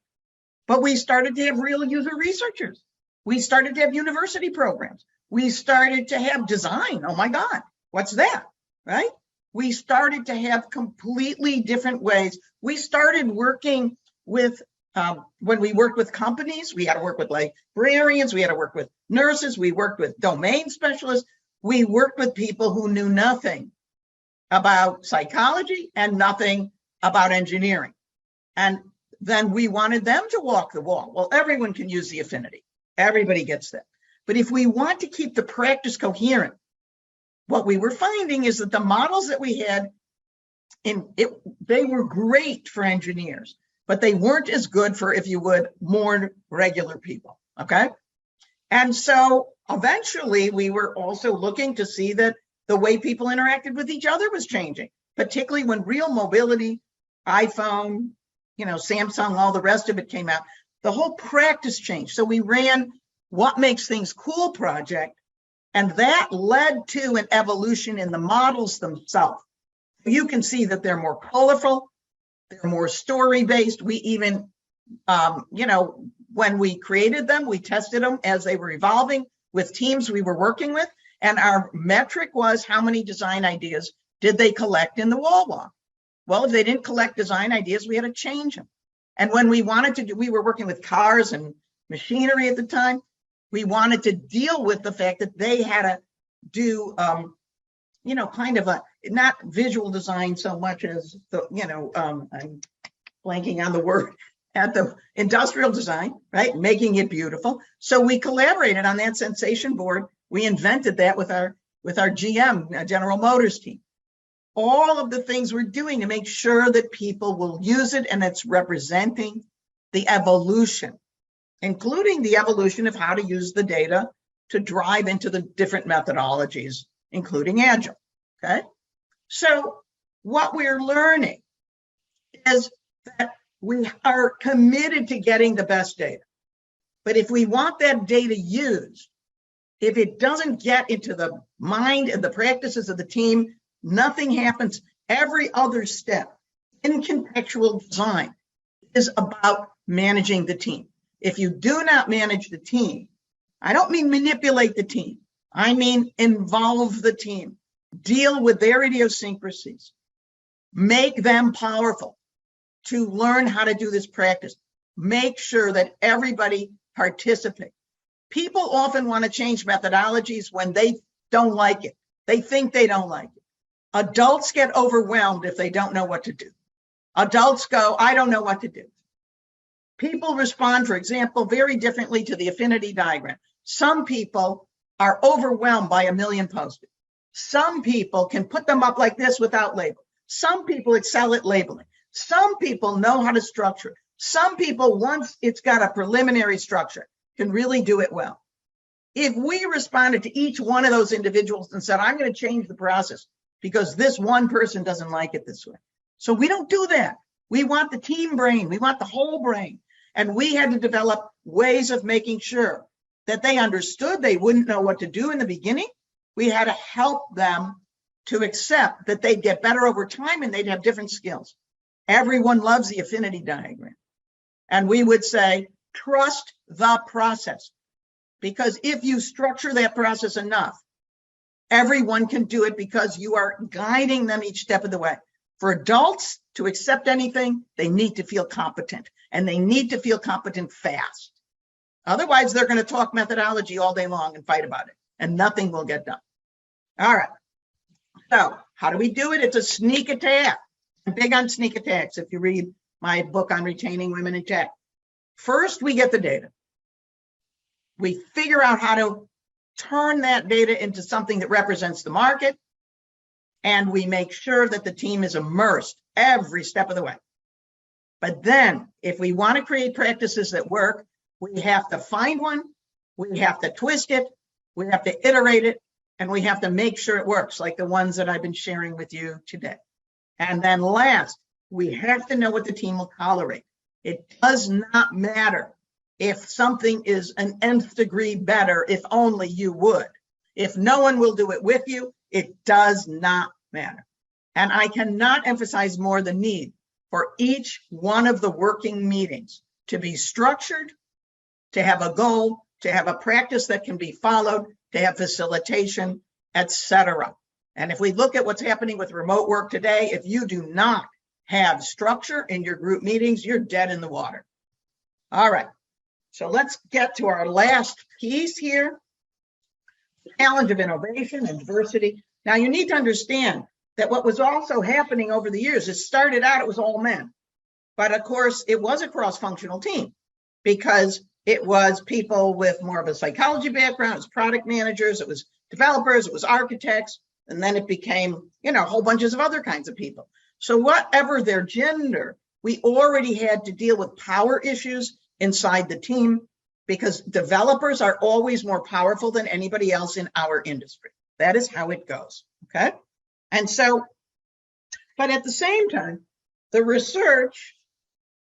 but we started to have real user researchers. We started to have university programs. We started to have design. Oh my God, what's that, right? We started to have completely different ways. We started working with, when we worked with companies, we had to work with librarians, we had to work with nurses, we worked with domain specialists, we worked with people who knew nothing about psychology and nothing about engineering. And then we wanted them to walk the walk. Well, everyone can use the Affinity. Everybody gets that. But if we want to keep the practice coherent, what we were finding is that the models that we had, they were great for engineers, but they weren't as good for, if you would, more regular people, okay? And so eventually we were also looking to see that the way people interacted with each other was changing, particularly when real mobility, iPhone, Samsung, all the rest of it came out. The whole practice changed. So we ran What Makes Things Cool project, and that led to an evolution in the models themselves. You can see that they're more colorful, they're more story-based. We even, when we created them, we tested them as they were evolving with teams we were working with. And our metric was how many design ideas did they collect in the wall walk? Well, if they didn't collect design ideas, we had to change them. And when we wanted to do, we were working with cars and machinery at the time. We wanted to deal with the fact that they had to do, kind of a, not visual design so much as the, I'm blanking on the word, at the industrial design, right? Making it beautiful. So we collaborated on that sensation board. We invented that with our GM, General Motors team. All of the things we're doing to make sure that people will use it, and it's representing the evolution, including the evolution of how to use the data to drive into the different methodologies, including Agile, okay? So what we're learning is that we are committed to getting the best data. But if we want that data used, if it doesn't get into the mind and the practices of the team, nothing happens. Every other step in contextual design is about managing the team. If you do not manage the team, I don't mean manipulate the team. I mean involve the team, deal with their idiosyncrasies, make them powerful to learn how to do this practice. Make sure that everybody participates. People often want to change methodologies when they don't like it. They think they don't like it. Adults get overwhelmed if they don't know what to do. Adults go, I don't know what to do. People respond, for example, very differently to the affinity diagram. Some people are overwhelmed by a million post-its. Some people can put them up like this without label. Some people excel at labeling. Some people know how to structure it. Some people, once it's got a preliminary structure, can really do it well. If we responded to each one of those individuals and said, I'm going to change the process because this one person doesn't like it this way. So we don't do that. We want the team brain. We want the whole brain. And we had to develop ways of making sure that they understood they wouldn't know what to do in the beginning. We had to help them to accept that they'd get better over time and they'd have different skills. Everyone loves the affinity diagram. And we would say, trust the process. Because if you structure that process enough, everyone can do it because you are guiding them each step of the way. For adults to accept anything, they need to feel competent, and they need to feel competent fast. Otherwise, they're going to talk methodology all day long and fight about it, and nothing will get done. All right. So how do we do it? It's a sneak attack. I'm big on sneak attacks. If you read my book on retaining women in tech, first we get the data. We figure out how to turn that data into something that represents the market, and we make sure that the team is immersed every step of the way. But then, if we want to create practices that work, we have to find one, we have to twist it, we have to iterate it, and we have to make sure it works, like the ones that I've been sharing with you today. And then last, we have to know what the team will tolerate. It does not matter if something is an nth degree better, if only you would. If no one will do it with you, it does not matter. And I cannot emphasize more the need for each one of the working meetings to be structured, to have a goal, to have a practice that can be followed, to have facilitation, etc. And if we look at what's happening with remote work today, if you do not have structure in your group meetings, you're dead in the water. All right. So let's get to our last piece here, the challenge of innovation and diversity. Now you need to understand that what was also happening over the years, it started out, it was all men. But of course, it was a cross-functional team because it was people with more of a psychology background, it was product managers, it was developers, it was architects, and then it became, whole bunches of other kinds of people. So whatever their gender, we already had to deal with power issues inside the team because developers are always more powerful than anybody else in our industry. That is how it goes, okay? And so, but at the same time, the research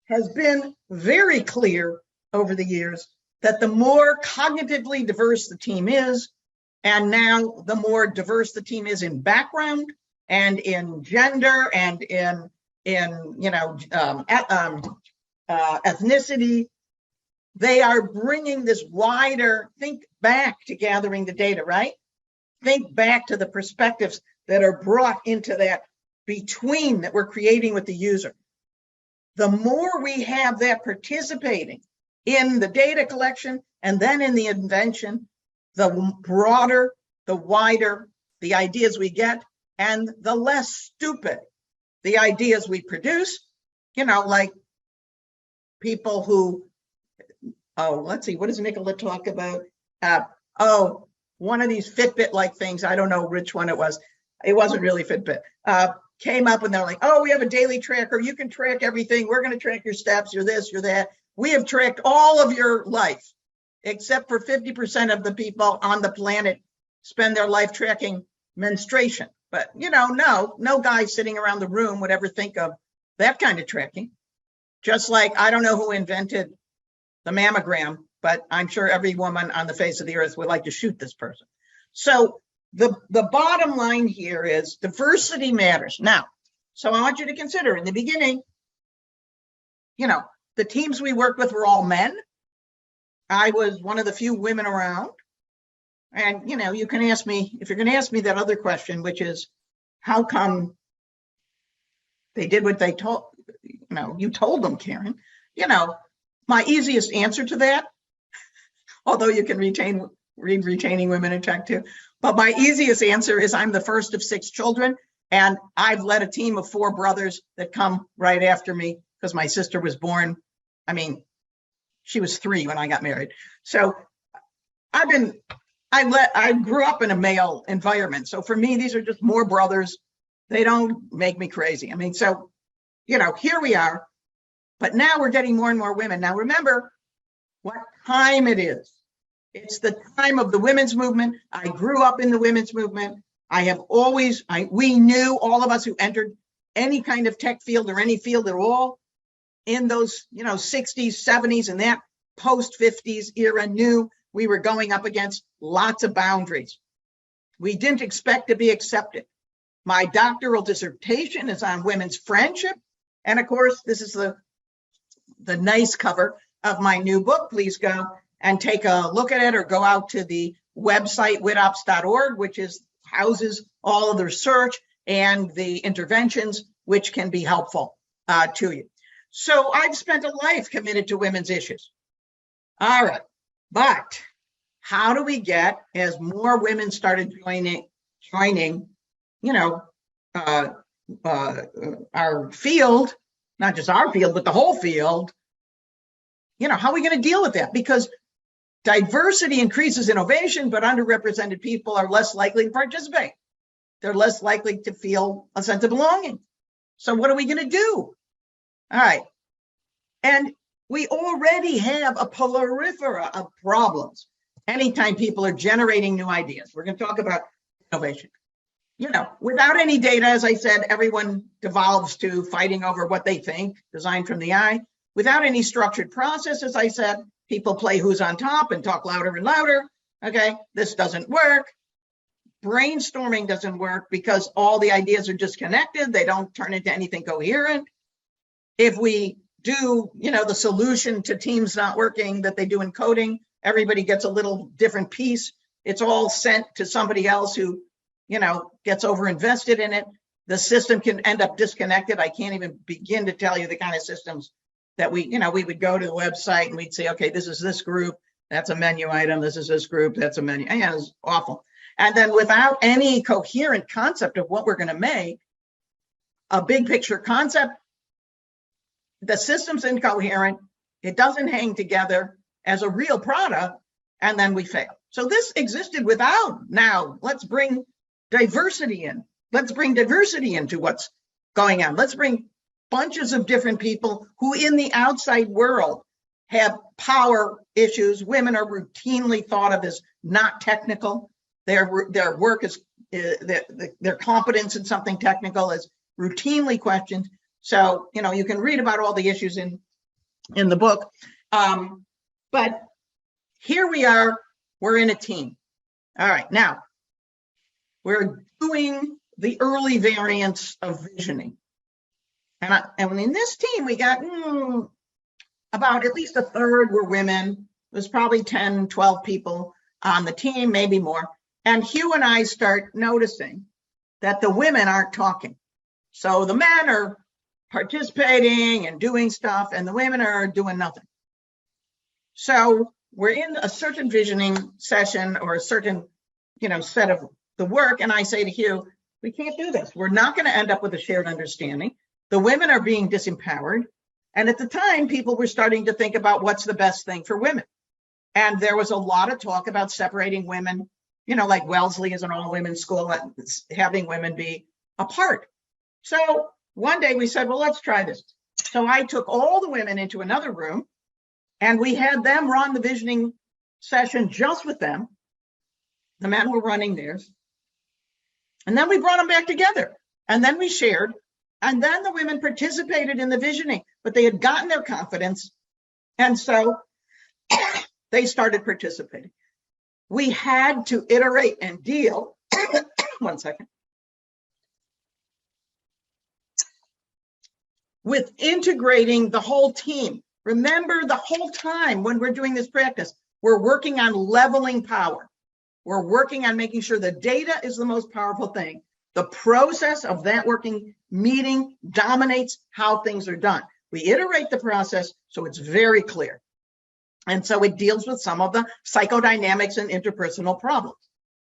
has been very clear over the years that the more cognitively diverse the team is, and now the more diverse the team is in background and in gender and in ethnicity, they are bringing this wider, think back to gathering the data, right? Think back to the perspectives that are brought into that between that we're creating with the user. The more we have that participating in the data collection and then in the invention, the broader, the wider the ideas we get and the less stupid the ideas we produce, like people who, let's see, what does Nicola talk about? One of these Fitbit-like things, I don't know which one it was. It wasn't really Fitbit. Came up and they're like, we have a daily tracker. You can track everything. We're going to track your steps, you're this, you're that. We have tracked all of your life, except for 50% of the people on the planet spend their life tracking menstruation. But, no guy sitting around the room would ever think of that kind of tracking. Just like, I don't know who invented the mammogram, but I'm sure every woman on the face of the earth would like to shoot this person. So the bottom line here is diversity matters. Now, so I want you to consider in the beginning, the teams we worked with were all men. I was one of the few women around. And, you can ask me, if you're going to ask me that other question, which is, how come they did what they told, you told them, Karen, my easiest answer to that, although you can read Retaining Women in Tech too, but my easiest answer is I'm the first of 6 children. And I've led a team of 4 brothers that come right after me because my sister was born. I mean, she was 3 when I got married. So I grew up in a male environment. So for me, these are just more brothers. They don't make me crazy. I mean, so, here we are. But now we're getting more and more women. Now, remember what time it is. It's the time of the women's movement. I grew up in the women's movement. We knew, all of us who entered any kind of tech field or any field at all in those, 60s, 70s, and that post-50s era, knew we were going up against lots of boundaries. We didn't expect to be accepted. My doctoral dissertation is on women's friendship. And of course, this is the nice cover of my new book. Please go and take a look at it, or go out to the website, witops.org, which houses all of the research and the interventions which can be helpful to you. So I've spent a life committed to women's issues. All right, but how do we get, as more women started joining, our field, not just our field, but the whole field, how are we going to deal with that? Because diversity increases innovation, but underrepresented people are less likely to participate. They're less likely to feel a sense of belonging. So what are we going to do? All right. And we already have a plethora of problems anytime people are generating new ideas. We're going to talk about innovation. Without any data, as I said, everyone devolves to fighting over what they think, design from the eye. Without any structured process, as I said, people play who's on top and talk louder and louder. Okay, this doesn't work. Brainstorming doesn't work because all the ideas are disconnected. They don't turn into anything coherent. If we do, the solution to teams not working that they do in coding, everybody gets a little different piece. It's all sent to somebody else who, gets overinvested in it. The system can end up disconnected. I can't even begin to tell you the kind of systems that we would go to the website and we'd say, okay, this is this group, that's a menu item, this is this group, that's a menu. Yeah, it's awful. And then without any coherent concept of what we're going to make, a big picture concept, the system's incoherent, it doesn't hang together as a real product, and then we fail. So this existed without. Now let's bring diversity in. Let's bring diversity into what's going on. Let's bring bunches of different people who in the outside world have power issues. Women are routinely thought of as not technical. Their work is, their competence in something technical is routinely questioned. So, you can read about all the issues in the book. But here we are, we're in a team. All right, now we're doing the early variants of visioning. And in this team, we got about at least a third were women. It was probably 10, 12 people on the team, maybe more. And Hugh and I start noticing that the women aren't talking. So the men are participating and doing stuff, and the women are doing nothing. So we're in a certain visioning session or a certain, set of the work. And I say to Hugh, we can't do this. We're not going to end up with a shared understanding. The women are being disempowered. And at the time, people were starting to think about what's the best thing for women. And there was a lot of talk about separating women, like Wellesley is an all-women's school, having women be apart. So one day we said, well, let's try this. So I took all the women into another room and we had them run the visioning session just with them. The men were running theirs. And then we brought them back together and then we shared. And then the women participated in the visioning, but they had gotten their confidence. And so they started participating. We had to iterate and deal. One second. With integrating the whole team. Remember, the whole time when we're doing this practice, we're working on leveling power. We're working on making sure the data is the most powerful thing. The process of that working meeting dominates how things are done. We iterate the process so it's very clear. And so it deals with some of the psychodynamics and interpersonal problems.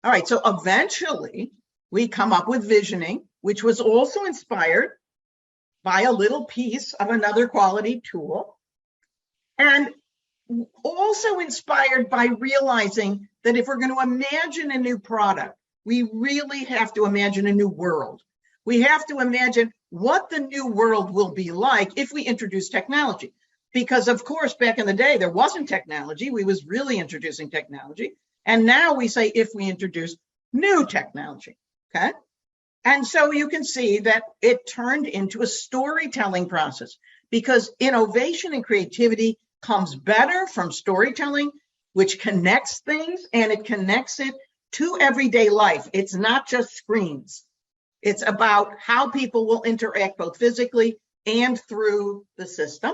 All right, so eventually we come up with visioning which was also inspired by a little piece of another quality tool, and also inspired by realizing that if we're going to imagine a new product, we really have to imagine a new world. We have to imagine what the new world will be like if we introduce technology. Because of course, back in the day, there wasn't technology. We was really introducing technology. And now we say if we introduce new technology, okay? And so you can see that it turned into a storytelling process, because innovation and creativity comes better from storytelling, which connects things, and it connects it to everyday life. It's not just screens. It's about how people will interact both physically and through the system.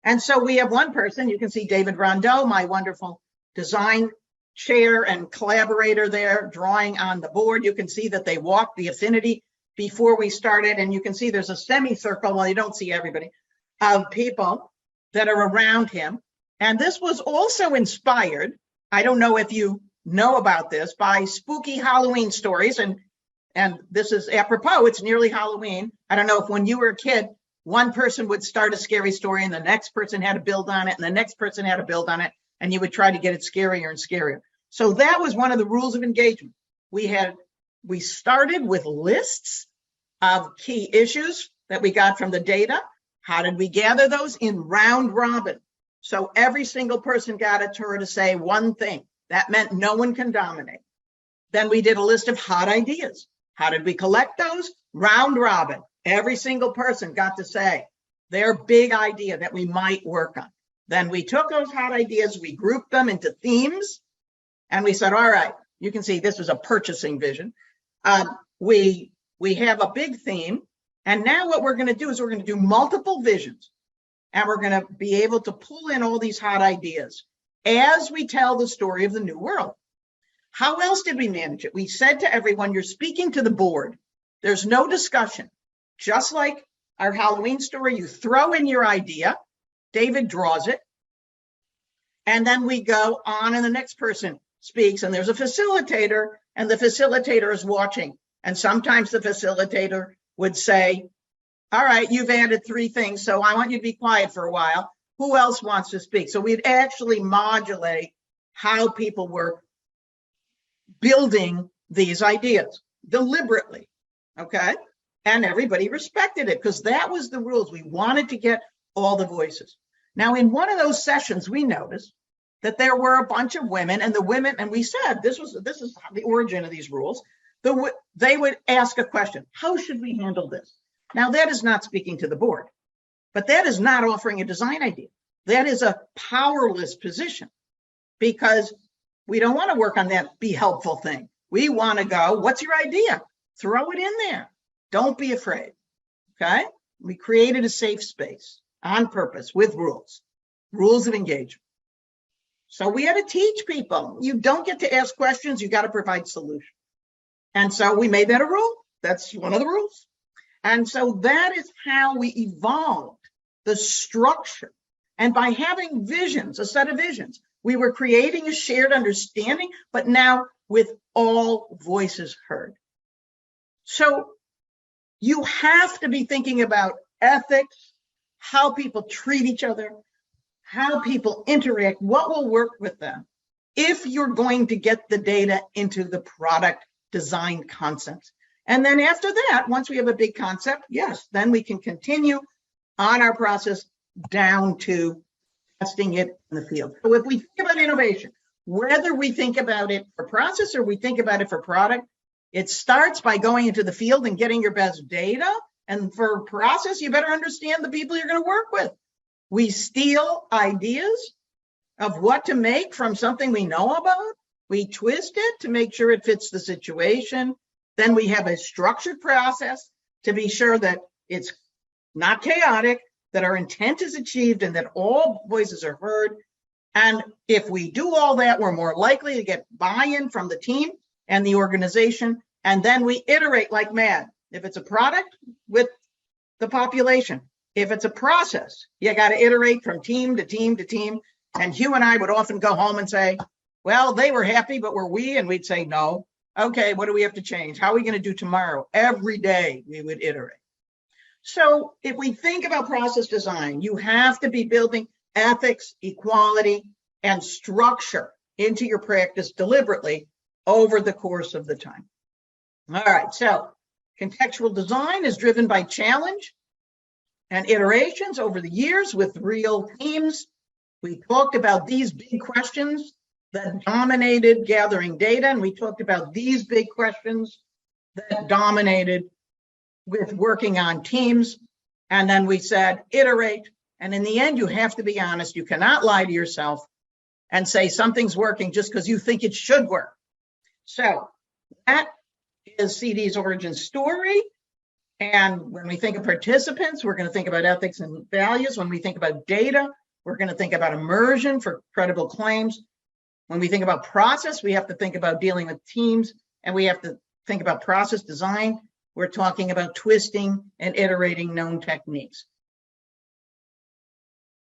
And so we have one person, you can see David Rondeau, my wonderful design chair and collaborator there, drawing on the board. You can see that they walked the Affinity before we started, and you can see there's a semicircle, well, you don't see everybody, of people that are around him. And this was also inspired, I don't know if you know about this, by spooky Halloween stories. And this is apropos, it's nearly Halloween. I don't know if when you were a kid, one person would start a scary story and the next person had to build on it and the next person had to build on it, and you would try to get it scarier and scarier. So that was one of the rules of engagement. We started with lists of key issues that we got from the data. How did we gather those? In round robin. So every single person got a turn to say one thing. That meant no one can dominate. Then we did a list of hot ideas. How did we collect those? Round robin. Every single person got to say their big idea that we might work on. Then we took those hot ideas, we grouped them into themes, and we said, all right, you can see this was a purchasing vision. We have a big theme, and now what we're going to do is we're going to do multiple visions, and we're going to be able to pull in all these hot ideas as we tell the story of the new world. How else did we manage it? We said to everyone, you're speaking to the board. There's no discussion. Just like our Halloween story, you throw in your idea, David draws it, and then we go on and the next person speaks, and there's a facilitator, and the facilitator is watching. And sometimes the facilitator would say, all right, you've added 3 things, so I want you to be quiet for a while. Who else wants to speak? So we'd actually modulate how people were building these ideas deliberately, okay? And everybody respected it because that was the rules. We wanted to get all the voices. Now, in one of those sessions, we noticed that there were a bunch of women, and the women, and we said, this is the origin of these rules. They would ask a question. How should we handle this? Now, that is not speaking to the board, but that is not offering a design idea. That is a powerless position, because we don't want to work on that be helpful thing. We want to go, what's your idea? Throw it in there. Don't be afraid, okay? We created a safe space on purpose with rules of engagement. So we had to teach people, you don't get to ask questions, you got to provide solutions. And so we made that a rule. That's one of the rules. And so that is how we evolved the structure. And by having visions, a set of visions, we were creating a shared understanding, but now with all voices heard. So you have to be thinking about ethics, how people treat each other, how people interact, what will work with them, if you're going to get the data into the product design concepts. And then after that, once we have a big concept, yes, then we can continue on our process down to testing it in the field. So if we think about innovation, whether we think about it for process or we think about it for product, it starts by going into the field and getting your best data. And for process, you better understand the people you're going to work with. We steal ideas of what to make from something we know about. We twist it to make sure it fits the situation. Then we have a structured process to be sure that it's not chaotic, that our intent is achieved, and that all voices are heard. And if we do all that, we're more likely to get buy-in from the team and the organization. And then we iterate like mad. If it's a product, with the population. If it's a process, you got to iterate from team to team to team. And Hugh and I would often go home and say, well, they were happy, but were we? And we'd say, no, Okay, what do we have to change? How are we going to do tomorrow? Every day we would iterate. So if we think about process design, you have to be building ethics, equality, and structure into your practice deliberately over the course of the time. All right, so contextual design is driven by challenge and iterations over the years with real teams. We talked about these big questions that dominated gathering data, and we talked about these big questions that dominated with working on teams. And then we said, iterate. And in the end, you have to be honest. You cannot lie to yourself and say something's working just because you think it should work. So that is CD's origin story. And when we think of participants, we're going to think about ethics and values. When we think about data, we're going to think about immersion for credible claims. When we think about process, we have to think about dealing with teams, and we have to think about process design. We're talking about twisting and iterating known techniques.